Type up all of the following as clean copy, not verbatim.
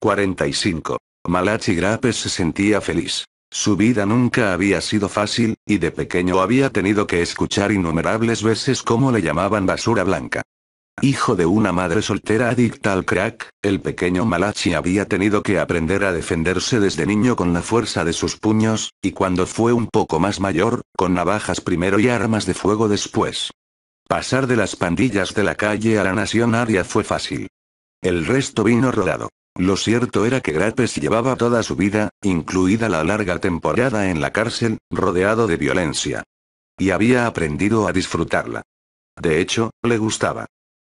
45. Malachi Grappes se sentía feliz. Su vida nunca había sido fácil, y de pequeño había tenido que escuchar innumerables veces cómo le llamaban basura blanca. Hijo de una madre soltera adicta al crack, el pequeño Malachi había tenido que aprender a defenderse desde niño con la fuerza de sus puños, y cuando fue un poco más mayor, con navajas primero y armas de fuego después. Pasar de las pandillas de la calle a la nación aria fue fácil. El resto vino rodado. Lo cierto era que Grappes llevaba toda su vida, incluida la larga temporada en la cárcel, rodeado de violencia. Y había aprendido a disfrutarla. De hecho, le gustaba.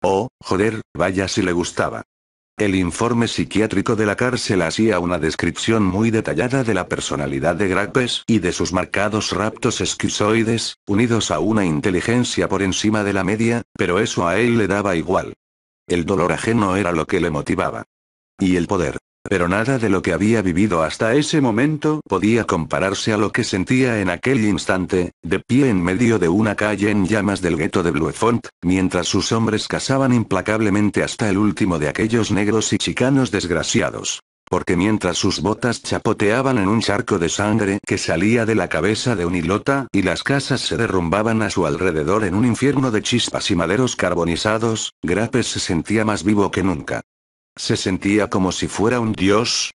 Oh, joder, vaya si le gustaba. El informe psiquiátrico de la cárcel hacía una descripción muy detallada de la personalidad de Grappes y de sus marcados raptos esquizoides, unidos a una inteligencia por encima de la media, pero eso a él le daba igual. El dolor ajeno era lo que le motivaba. Y el poder. Pero nada de lo que había vivido hasta ese momento podía compararse a lo que sentía en aquel instante, de pie en medio de una calle en llamas del gueto de Bluefont, mientras sus hombres cazaban implacablemente hasta el último de aquellos negros y chicanos desgraciados. Porque mientras sus botas chapoteaban en un charco de sangre que salía de la cabeza de un hilota y las casas se derrumbaban a su alrededor en un infierno de chispas y maderos carbonizados, Grappes se sentía más vivo que nunca. Se sentía como si fuera un dios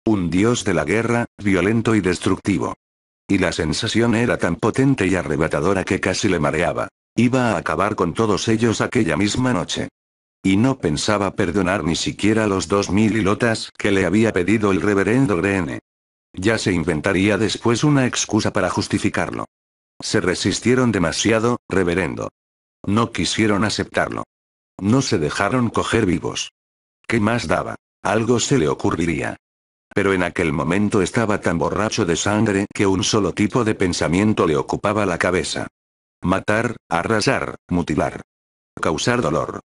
de la guerra, violento y destructivo. Y la sensación era tan potente y arrebatadora que casi le mareaba. Iba a acabar con todos ellos aquella misma noche. Y no pensaba perdonar ni siquiera los 2000 hilotas que le había pedido el reverendo Greene. Ya se inventaría después una excusa para justificarlo. Se resistieron demasiado, reverendo. No quisieron aceptarlo. No se dejaron coger vivos. ¿Qué más daba? Algo se le ocurriría. Pero en aquel momento estaba tan borracho de sangre que un solo tipo de pensamiento le ocupaba la cabeza. Matar, arrasar, mutilar. Causar dolor.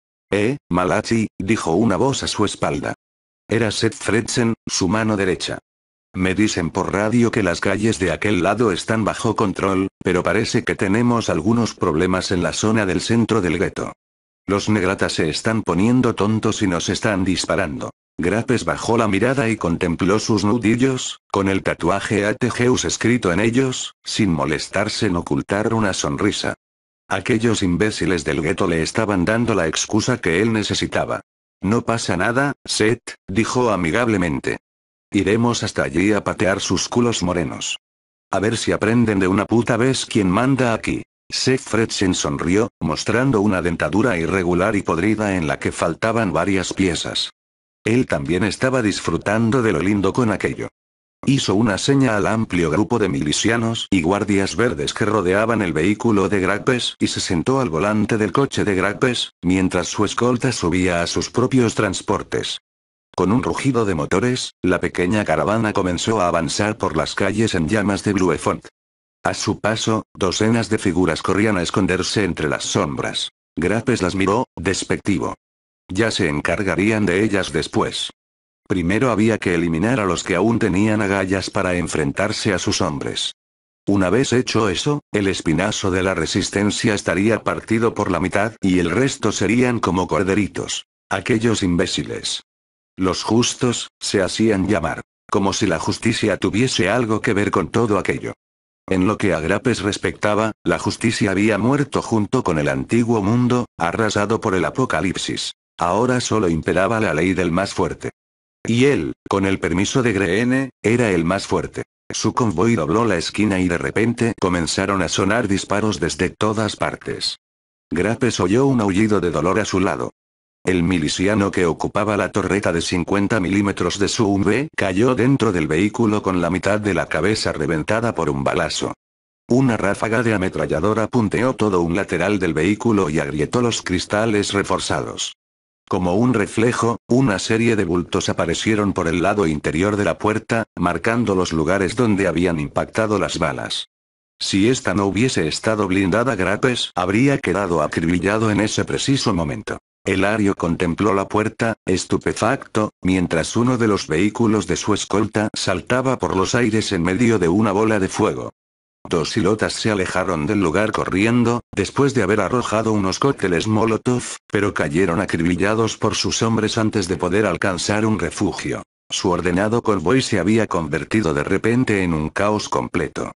Malachi, dijo una voz a su espalda. Era Seth Fredsen, su mano derecha. Me dicen por radio que las calles de aquel lado están bajo control, pero parece que tenemos algunos problemas en la zona del centro del gueto. Los negratas se están poniendo tontos y nos están disparando. Grappes bajó la mirada y contempló sus nudillos, con el tatuaje ATGeus escrito en ellos, sin molestarse en ocultar una sonrisa. Aquellos imbéciles del gueto le estaban dando la excusa que él necesitaba. No pasa nada, Seth, dijo amigablemente. Iremos hasta allí a patear sus culos morenos. A ver si aprenden de una puta vez quién manda aquí. Seth Fredsen sonrió, mostrando una dentadura irregular y podrida en la que faltaban varias piezas. Él también estaba disfrutando de lo lindo con aquello. Hizo una seña al amplio grupo de milicianos y guardias verdes que rodeaban el vehículo de Grappes y se sentó al volante del coche de Grappes, mientras su escolta subía a sus propios transportes. Con un rugido de motores, la pequeña caravana comenzó a avanzar por las calles en llamas de Bluefont. A su paso, docenas de figuras corrían a esconderse entre las sombras. Grappes las miró, despectivo. Ya se encargarían de ellas después. Primero había que eliminar a los que aún tenían agallas para enfrentarse a sus hombres. Una vez hecho eso, el espinazo de la resistencia estaría partido por la mitad y el resto serían como corderitos. Aquellos imbéciles. Los justos, se hacían llamar. Como si la justicia tuviese algo que ver con todo aquello. En lo que a Grappes respectaba, la justicia había muerto junto con el antiguo mundo, arrasado por el apocalipsis. Ahora solo imperaba la ley del más fuerte. Y él, con el permiso de Greene, era el más fuerte. Su convoy dobló la esquina y de repente comenzaron a sonar disparos desde todas partes. Grappes oyó un aullido de dolor a su lado. El miliciano que ocupaba la torreta de 50 milímetros de su UMB cayó dentro del vehículo con la mitad de la cabeza reventada por un balazo. Una ráfaga de ametralladora punteó todo un lateral del vehículo y agrietó los cristales reforzados. Como un reflejo, una serie de bultos aparecieron por el lado interior de la puerta, marcando los lugares donde habían impactado las balas. Si esta no hubiese estado blindada, Grappes habría quedado acribillado en ese preciso momento. Elario contempló la puerta, estupefacto, mientras uno de los vehículos de su escolta saltaba por los aires en medio de una bola de fuego. Dos hilotas se alejaron del lugar corriendo, después de haber arrojado unos cócteles Molotov, pero cayeron acribillados por sus hombres antes de poder alcanzar un refugio. Su ordenado convoy se había convertido de repente en un caos completo.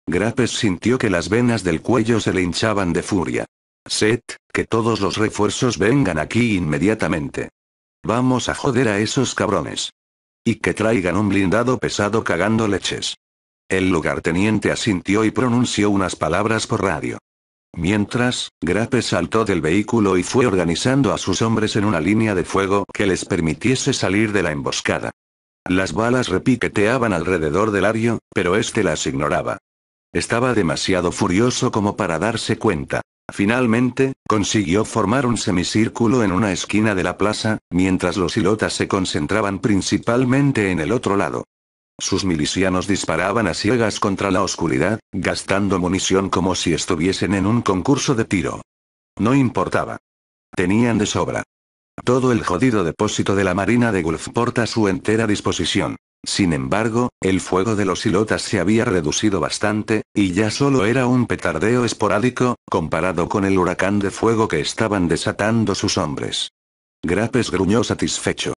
Grappes sintió que las venas del cuello se le hinchaban de furia. Seth, que todos los refuerzos vengan aquí inmediatamente. Vamos a joder a esos cabrones. Y que traigan un blindado pesado cagando leches. El lugarteniente asintió y pronunció unas palabras por radio. Mientras, Grappes saltó del vehículo y fue organizando a sus hombres en una línea de fuego que les permitiese salir de la emboscada. Las balas repiqueteaban alrededor del Ario, pero este las ignoraba. Estaba demasiado furioso como para darse cuenta. Finalmente, consiguió formar un semicírculo en una esquina de la plaza, mientras los ilotas se concentraban principalmente en el otro lado. Sus milicianos disparaban a ciegas contra la oscuridad, gastando munición como si estuviesen en un concurso de tiro. No importaba. Tenían de sobra. Todo el jodido depósito de la Marina de Gulfport a su entera disposición. Sin embargo, el fuego de los ilotas se había reducido bastante, y ya solo era un petardeo esporádico, comparado con el huracán de fuego que estaban desatando sus hombres. Grappes gruñó satisfecho.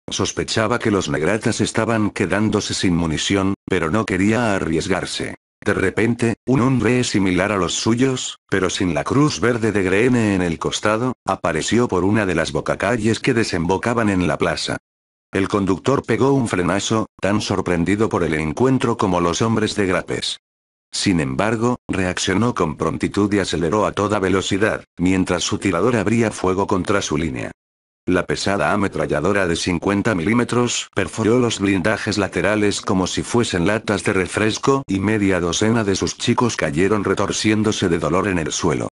Sospechaba que los negratas estaban quedándose sin munición, pero no quería arriesgarse. De repente, un hombre similar a los suyos, pero sin la cruz verde de Greene en el costado, apareció por una de las bocacalles que desembocaban en la plaza. El conductor pegó un frenazo, tan sorprendido por el encuentro como los hombres de Grappes. Sin embargo, reaccionó con prontitud y aceleró a toda velocidad, mientras su tirador abría fuego contra su línea. La pesada ametralladora de 50 milímetros perforó los blindajes laterales como si fuesen latas de refresco y media docena de sus chicos cayeron retorciéndose de dolor en el suelo.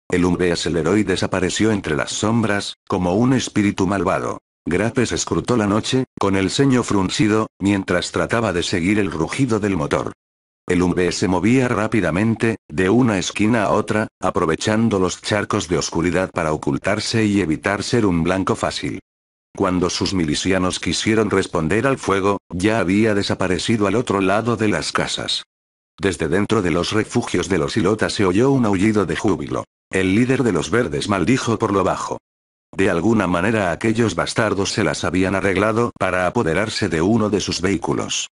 El hombre aceleró y desapareció entre las sombras, como un espíritu malvado. Grappes escrutó la noche, con el ceño fruncido, mientras trataba de seguir el rugido del motor. El hombre se movía rápidamente, de una esquina a otra, aprovechando los charcos de oscuridad para ocultarse y evitar ser un blanco fácil. Cuando sus milicianos quisieron responder al fuego, ya había desaparecido al otro lado de las casas. Desde dentro de los refugios de los ilotas se oyó un aullido de júbilo. El líder de los verdes maldijo por lo bajo. De alguna manera aquellos bastardos se las habían arreglado para apoderarse de uno de sus vehículos.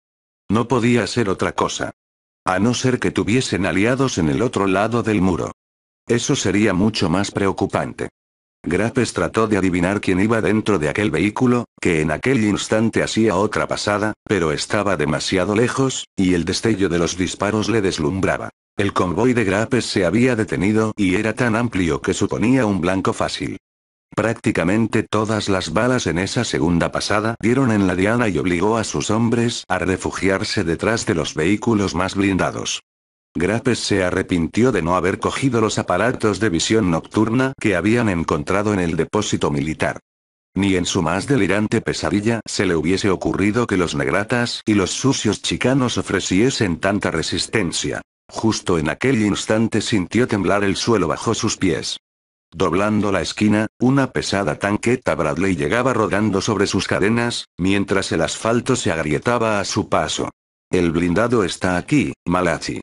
No podía ser otra cosa. A no ser que tuviesen aliados en el otro lado del muro. Eso sería mucho más preocupante. Grappes trató de adivinar quién iba dentro de aquel vehículo, que en aquel instante hacía otra pasada, pero estaba demasiado lejos, y el destello de los disparos le deslumbraba. El convoy de Grappes se había detenido y era tan amplio que suponía un blanco fácil. Prácticamente todas las balas en esa segunda pasada dieron en la diana y obligó a sus hombres a refugiarse detrás de los vehículos más blindados. Grappes se arrepintió de no haber cogido los aparatos de visión nocturna que habían encontrado en el depósito militar. Ni en su más delirante pesadilla se le hubiese ocurrido que los negratas y los sucios chicanos ofreciesen tanta resistencia. Justo en aquel instante sintió temblar el suelo bajo sus pies. Doblando la esquina, una pesada tanqueta Bradley llegaba rodando sobre sus cadenas, mientras el asfalto se agrietaba a su paso. «El blindado está aquí, Malachi»,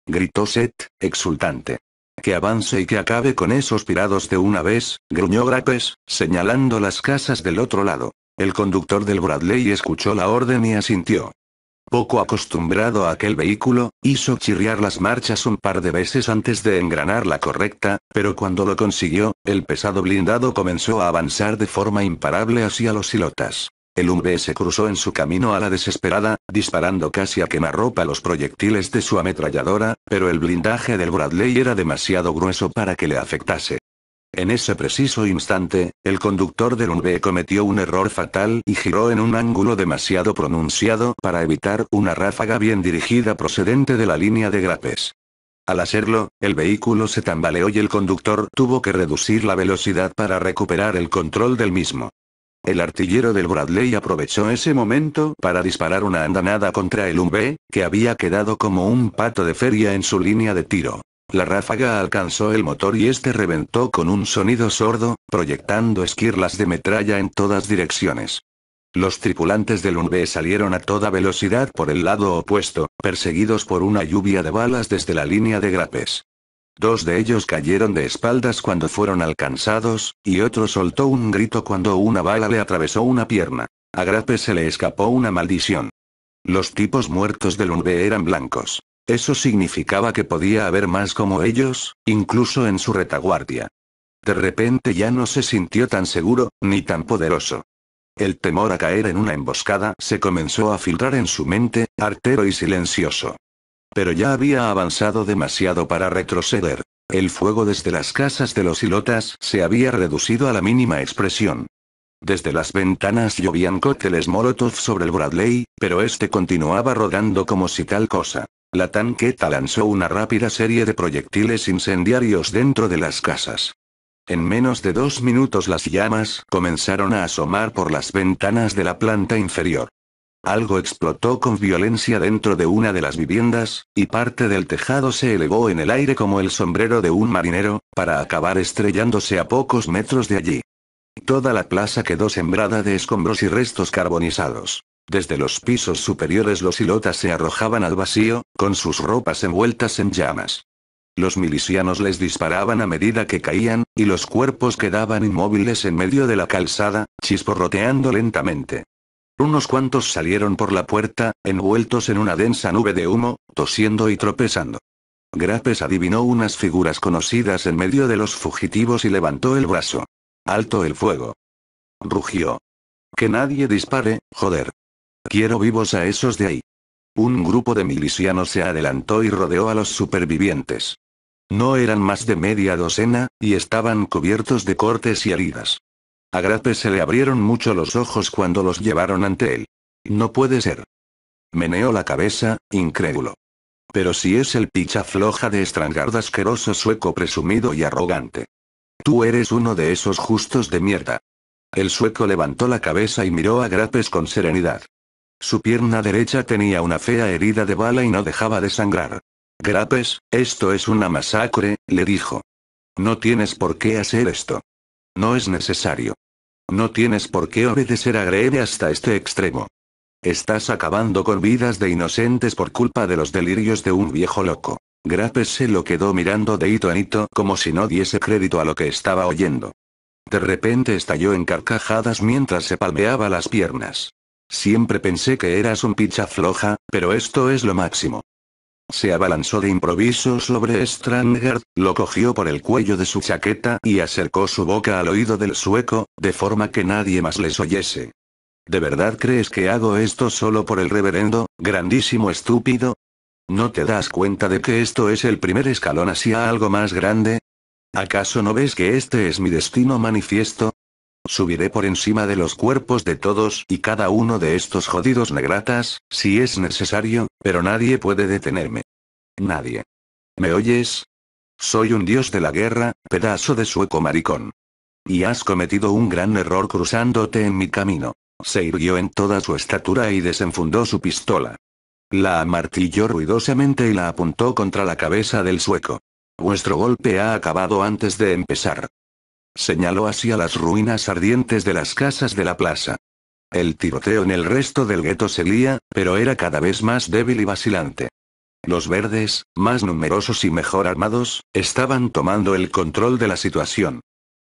gritó Seth, exultante. «Que avance y que acabe con esos pirados de una vez», gruñó Grappes, señalando las casas del otro lado. El conductor del Bradley escuchó la orden y asintió. Poco acostumbrado a aquel vehículo, hizo chirriar las marchas un par de veces antes de engranar la correcta, pero cuando lo consiguió, el pesado blindado comenzó a avanzar de forma imparable hacia los ilotas. El hombre se cruzó en su camino a la desesperada, disparando casi a quemarropa los proyectiles de su ametralladora, pero el blindaje del Bradley era demasiado grueso para que le afectase. En ese preciso instante, el conductor del Humvee cometió un error fatal y giró en un ángulo demasiado pronunciado para evitar una ráfaga bien dirigida procedente de la línea de Grappes. Al hacerlo, el vehículo se tambaleó y el conductor tuvo que reducir la velocidad para recuperar el control del mismo. El artillero del Bradley aprovechó ese momento para disparar una andanada contra el Humvee, que había quedado como un pato de feria en su línea de tiro. La ráfaga alcanzó el motor y este reventó con un sonido sordo, proyectando esquirlas de metralla en todas direcciones. Los tripulantes del Humvee salieron a toda velocidad por el lado opuesto, perseguidos por una lluvia de balas desde la línea de Grappes. Dos de ellos cayeron de espaldas cuando fueron alcanzados, y otro soltó un grito cuando una bala le atravesó una pierna. A Grape se le escapó una maldición. Los tipos muertos del Unbe eran blancos. Eso significaba que podía haber más como ellos, incluso en su retaguardia. De repente ya no se sintió tan seguro, ni tan poderoso. El temor a caer en una emboscada se comenzó a filtrar en su mente, artero y silencioso. Pero ya había avanzado demasiado para retroceder. El fuego desde las casas de los ilotas se había reducido a la mínima expresión. Desde las ventanas llovían cócteles Molotov sobre el Bradley, pero este continuaba rodando como si tal cosa. La tanqueta lanzó una rápida serie de proyectiles incendiarios dentro de las casas. En menos de 2 minutos las llamas comenzaron a asomar por las ventanas de la planta inferior. Algo explotó con violencia dentro de una de las viviendas, y parte del tejado se elevó en el aire como el sombrero de un marinero, para acabar estrellándose a pocos metros de allí. Toda la plaza quedó sembrada de escombros y restos carbonizados. Desde los pisos superiores los ilotas se arrojaban al vacío, con sus ropas envueltas en llamas. Los milicianos les disparaban a medida que caían, y los cuerpos quedaban inmóviles en medio de la calzada, chisporroteando lentamente. Unos cuantos salieron por la puerta, envueltos en una densa nube de humo, tosiendo y tropezando. Grapes adivinó unas figuras conocidas en medio de los fugitivos y levantó el brazo. ¡Alto el fuego! Rugió. Que nadie dispare, joder. Quiero vivos a esos de ahí. Un grupo de milicianos se adelantó y rodeó a los supervivientes. No eran más de media docena, y estaban cubiertos de cortes y heridas. A Grapes se le abrieron mucho los ojos cuando los llevaron ante él. No puede ser. Meneó la cabeza, incrédulo. Pero si es el picha floja de Strangard asqueroso sueco presumido y arrogante. Tú eres uno de esos justos de mierda. El sueco levantó la cabeza y miró a Grapes con serenidad. Su pierna derecha tenía una fea herida de bala y no dejaba de sangrar. Grapes, esto es una masacre, le dijo. No tienes por qué hacer esto. No es necesario. No tienes por qué obedecer a Greve hasta este extremo. Estás acabando con vidas de inocentes por culpa de los delirios de un viejo loco. Grapes se lo quedó mirando de hito en hito como si no diese crédito a lo que estaba oyendo. De repente estalló en carcajadas mientras se palmeaba las piernas. Siempre pensé que eras un picha floja, pero esto es lo máximo. Se abalanzó de improviso sobre Strangard, lo cogió por el cuello de su chaqueta y acercó su boca al oído del sueco, de forma que nadie más les oyese. ¿De verdad crees que hago esto solo por el reverendo, grandísimo estúpido? ¿No te das cuenta de que esto es el primer escalón hacia algo más grande? ¿Acaso no ves que este es mi destino manifiesto? Subiré por encima de los cuerpos de todos y cada uno de estos jodidos negratas, si es necesario, pero nadie puede detenerme. Nadie. ¿Me oyes? Soy un dios de la guerra, pedazo de sueco maricón. Y has cometido un gran error cruzándote en mi camino. Se irguió en toda su estatura y desenfundó su pistola. La amartilló ruidosamente y la apuntó contra la cabeza del sueco. Vuestro golpe ha acabado antes de empezar. Señaló hacia las ruinas ardientes de las casas de la plaza. El tiroteo en el resto del gueto seguía, pero era cada vez más débil y vacilante. Los verdes, más numerosos y mejor armados, estaban tomando el control de la situación.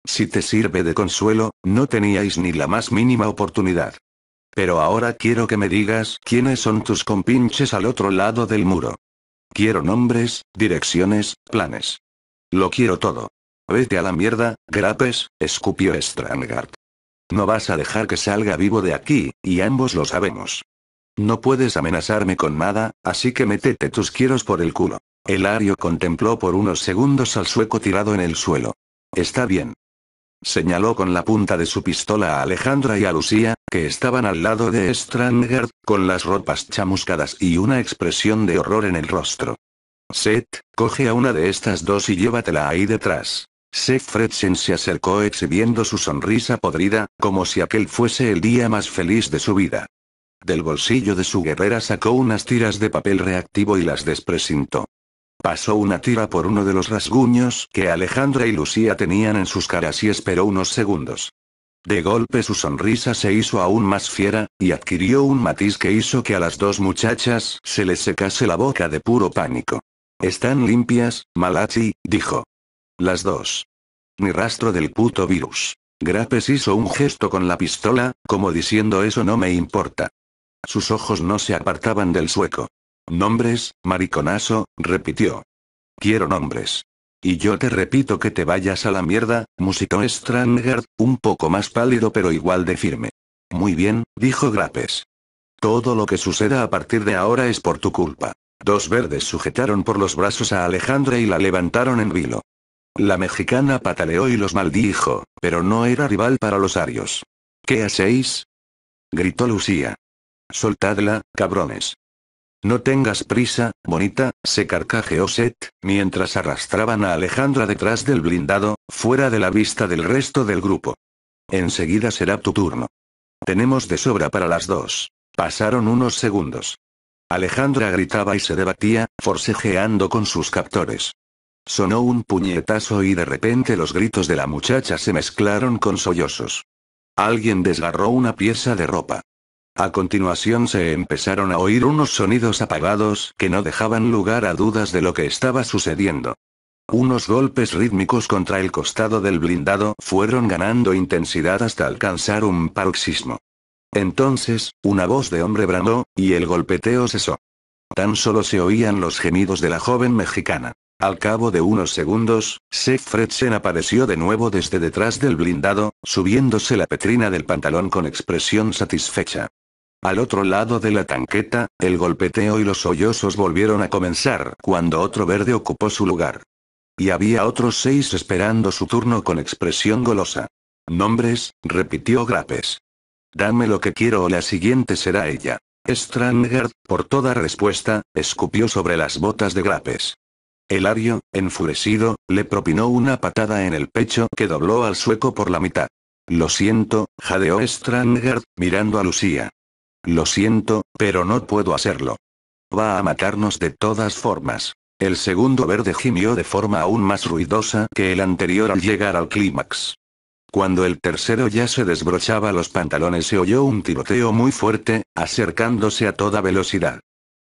Si te sirve de consuelo, no teníais ni la más mínima oportunidad. Pero ahora quiero que me digas quiénes son tus compinches al otro lado del muro. Quiero nombres, direcciones, planes. Lo quiero todo. Vete a la mierda, Grapes, escupió Strangard. No vas a dejar que salga vivo de aquí, y ambos lo sabemos. No puedes amenazarme con nada, así que métete tus quieros por el culo. Elario contempló por unos segundos al sueco tirado en el suelo. Está bien. Señaló con la punta de su pistola a Alejandra y a Lucía, que estaban al lado de Strangard, con las ropas chamuscadas y una expresión de horror en el rostro. Seth, coge a una de estas dos y llévatela ahí detrás. Seth Fredsen se acercó exhibiendo su sonrisa podrida, como si aquel fuese el día más feliz de su vida. Del bolsillo de su guerrera sacó unas tiras de papel reactivo y las desprecintó. Pasó una tira por uno de los rasguños que Alejandra y Lucía tenían en sus caras y esperó unos segundos. De golpe su sonrisa se hizo aún más fiera, y adquirió un matiz que hizo que a las dos muchachas se les secase la boca de puro pánico. «Están limpias, Malachi», dijo. Las dos. Ni rastro del puto virus. Grapes hizo un gesto con la pistola, como diciendo eso no me importa. Sus ojos no se apartaban del sueco. Nombres, mariconazo, repitió. Quiero nombres. Y yo te repito que te vayas a la mierda, musitó Strangeard, un poco más pálido pero igual de firme. Muy bien, dijo Grapes. Todo lo que suceda a partir de ahora es por tu culpa. Dos verdes sujetaron por los brazos a Alejandra y la levantaron en vilo. La mexicana pataleó y los maldijo, pero no era rival para los arios. ¿Qué hacéis? Gritó Lucía. Soltadla, cabrones. No tengas prisa, bonita, se carcajeó Seth, mientras arrastraban a Alejandra detrás del blindado, fuera de la vista del resto del grupo. Enseguida será tu turno. Tenemos de sobra para las dos. Pasaron unos segundos. Alejandra gritaba y se debatía, forcejeando con sus captores. Sonó un puñetazo y de repente los gritos de la muchacha se mezclaron con sollozos. Alguien desgarró una pieza de ropa. A continuación se empezaron a oír unos sonidos apagados que no dejaban lugar a dudas de lo que estaba sucediendo. Unos golpes rítmicos contra el costado del blindado fueron ganando intensidad hasta alcanzar un paroxismo. Entonces, una voz de hombre bramó, y el golpeteo cesó. Tan solo se oían los gemidos de la joven mexicana. Al cabo de unos segundos, Seth Fredsen apareció de nuevo desde detrás del blindado, subiéndose la petrina del pantalón con expresión satisfecha. Al otro lado de la tanqueta, el golpeteo y los sollozos volvieron a comenzar cuando otro verde ocupó su lugar. Y había otros 6 esperando su turno con expresión golosa. Nombres, repitió Grapes. Dame lo que quiero o la siguiente será ella. Strangeard, por toda respuesta, escupió sobre las botas de Grapes. El ario, enfurecido, le propinó una patada en el pecho que dobló al sueco por la mitad. Lo siento, jadeó Strangeard, mirando a Lucía. Lo siento, pero no puedo hacerlo. Va a matarnos de todas formas. El segundo verde gimió de forma aún más ruidosa que el anterior al llegar al clímax. Cuando el tercero ya se desbrochaba los pantalones se oyó un tiroteo muy fuerte, acercándose a toda velocidad.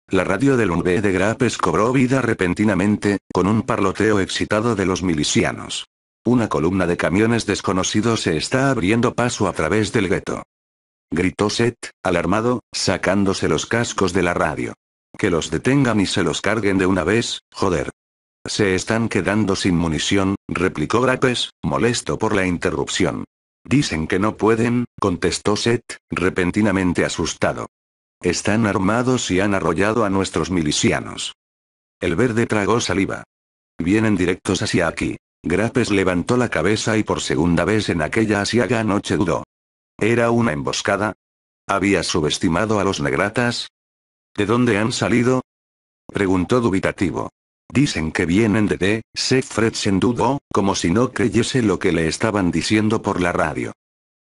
La radio del UNB de Grapes cobró vida repentinamente, con un parloteo excitado de los milicianos. Una columna de camiones desconocidos se está abriendo paso a través del gueto. Gritó Seth, alarmado, sacándose los cascos de la radio. Que los detengan y se los carguen de una vez, joder. Se están quedando sin munición, replicó Grapes, molesto por la interrupción. Dicen que no pueden, contestó Seth, repentinamente asustado. Están armados y han arrollado a nuestros milicianos. El verde tragó saliva. Vienen directos hacia aquí. Grapes levantó la cabeza y por segunda vez en aquella asiaga noche dudó. ¿Era una emboscada? ¿Había subestimado a los negratas? ¿De dónde han salido? Preguntó dubitativo. Dicen que vienen de D. Seth Fredsen dudó, como si no creyese lo que le estaban diciendo por la radio.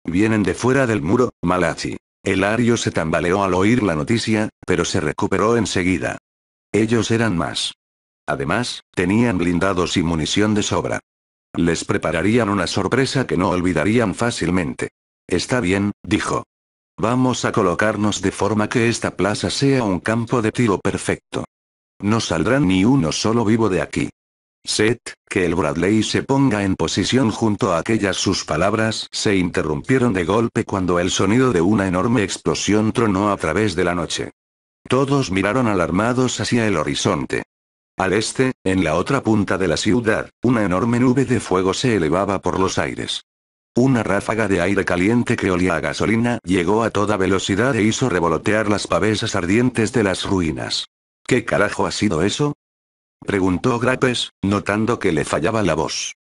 Vienen de fuera del muro, Malachi. El ario se tambaleó al oír la noticia, pero se recuperó enseguida. Ellos eran más. Además, tenían blindados y munición de sobra. Les prepararían una sorpresa que no olvidarían fácilmente. Está bien, dijo. Vamos a colocarnos de forma que esta plaza sea un campo de tiro perfecto. No saldrán ni uno solo vivo de aquí. Seth, que el Bradley se ponga en posición junto a aquellas sus palabras se interrumpieron de golpe cuando el sonido de una enorme explosión tronó a través de la noche. Todos miraron alarmados hacia el horizonte. Al este, en la otra punta de la ciudad, una enorme nube de fuego se elevaba por los aires. Una ráfaga de aire caliente que olía a gasolina llegó a toda velocidad e hizo revolotear las pavesas ardientes de las ruinas. ¿Qué carajo ha sido eso? Preguntó Grapes, notando que le fallaba la voz.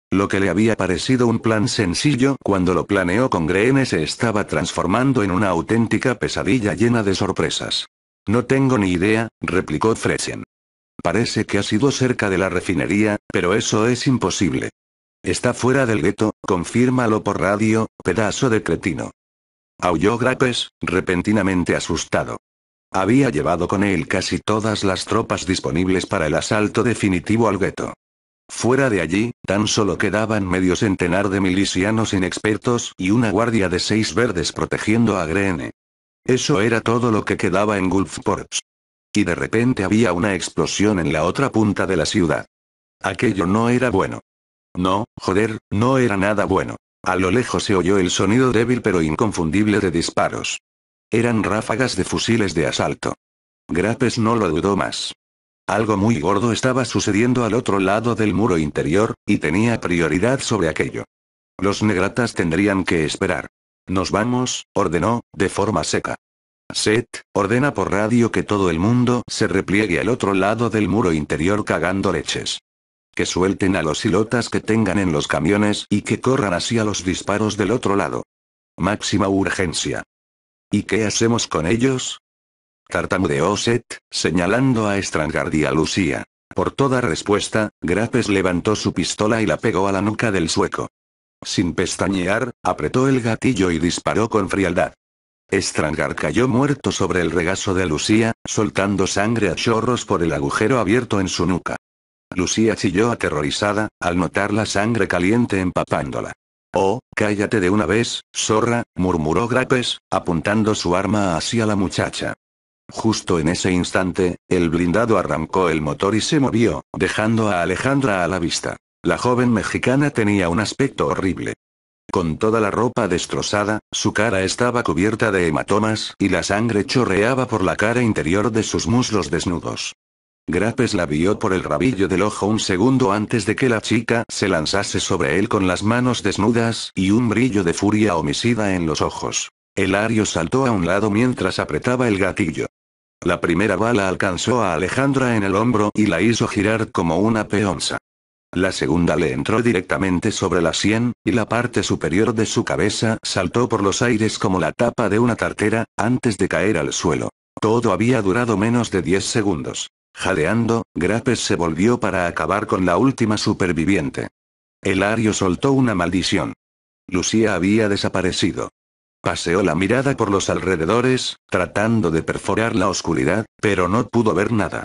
Lo que le había parecido un plan sencillo cuando lo planeó con Greene se estaba transformando en una auténtica pesadilla llena de sorpresas. No tengo ni idea, replicó Fredsen. Parece que ha sido cerca de la refinería, pero eso es imposible. Está fuera del gueto, confírmalo por radio, pedazo de cretino. Aulló Grapes, repentinamente asustado. Había llevado con él casi todas las tropas disponibles para el asalto definitivo al gueto. Fuera de allí, tan solo quedaban medio centenar de milicianos inexpertos y una guardia de 6 verdes protegiendo a Greene. Eso era todo lo que quedaba en Gulfport. Y de repente había una explosión en la otra punta de la ciudad. Aquello no era bueno. No, joder, no era nada bueno. A lo lejos se oyó el sonido débil pero inconfundible de disparos. Eran ráfagas de fusiles de asalto. Grapes no lo dudó más. Algo muy gordo estaba sucediendo al otro lado del muro interior, y tenía prioridad sobre aquello. Los negratas tendrían que esperar. Nos vamos, ordenó, de forma seca. Seth, ordena por radio que todo el mundo se repliegue al otro lado del muro interior cagando leches. Que suelten a los ilotas que tengan en los camiones y que corran hacia los disparos del otro lado. Máxima urgencia. ¿Y qué hacemos con ellos? Tartamudeó Seth, señalando a Stranguard y a Lucia. Por toda respuesta, Grapes levantó su pistola y la pegó a la nuca del sueco. Sin pestañear, apretó el gatillo y disparó con frialdad. Stranguard cayó muerto sobre el regazo de Lucia, soltando sangre a chorros por el agujero abierto en su nuca. Lucia chilló aterrorizada, al notar la sangre caliente empapándola. «Oh, cállate de una vez, zorra», murmuró Grapes, apuntando su arma hacia la muchacha. Justo en ese instante, el blindado arrancó el motor y se movió, dejando a Alejandra a la vista. La joven mexicana tenía un aspecto horrible. Con toda la ropa destrozada, su cara estaba cubierta de hematomas y la sangre chorreaba por la cara interior de sus muslos desnudos. Grapes la vio por el rabillo del ojo un segundo antes de que la chica se lanzase sobre él con las manos desnudas y un brillo de furia homicida en los ojos. Elario saltó a un lado mientras apretaba el gatillo. La primera bala alcanzó a Alejandra en el hombro y la hizo girar como una peonza. La segunda le entró directamente sobre la sien, y la parte superior de su cabeza saltó por los aires como la tapa de una tartera, antes de caer al suelo. Todo había durado menos de 10 segundos. Jadeando, Grapes se volvió para acabar con la última superviviente. Elario soltó una maldición. Lucia había desaparecido. Paseó la mirada por los alrededores, tratando de perforar la oscuridad, pero no pudo ver nada.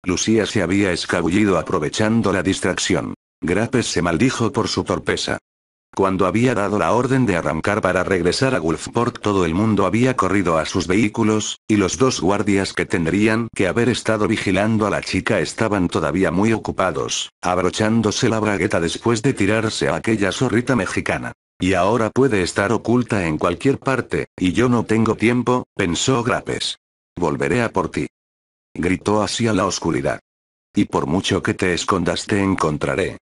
Lucia se había escabullido aprovechando la distracción. Grapes se maldijo por su torpeza. Cuando había dado la orden de arrancar para regresar a Gulfport, todo el mundo había corrido a sus vehículos, y los dos guardias que tendrían que haber estado vigilando a la chica estaban todavía muy ocupados, abrochándose la bragueta después de tirarse a aquella zorrita mexicana. Y ahora puede estar oculta en cualquier parte, y yo no tengo tiempo, pensó Grapes. Volveré a por ti. Gritó hacia la oscuridad. Y por mucho que te escondas te encontraré.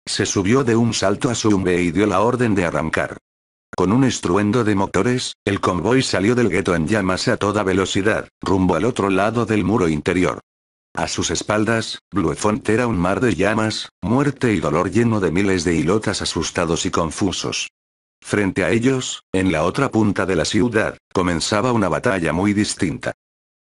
Se subió de un salto a su Humvee y dio la orden de arrancar. Con un estruendo de motores, el convoy salió del gueto en llamas a toda velocidad, rumbo al otro lado del muro interior. A sus espaldas, Bluefont era un mar de llamas, muerte y dolor lleno de miles de ilotas asustados y confusos. Frente a ellos, en la otra punta de la ciudad, comenzaba una batalla muy distinta.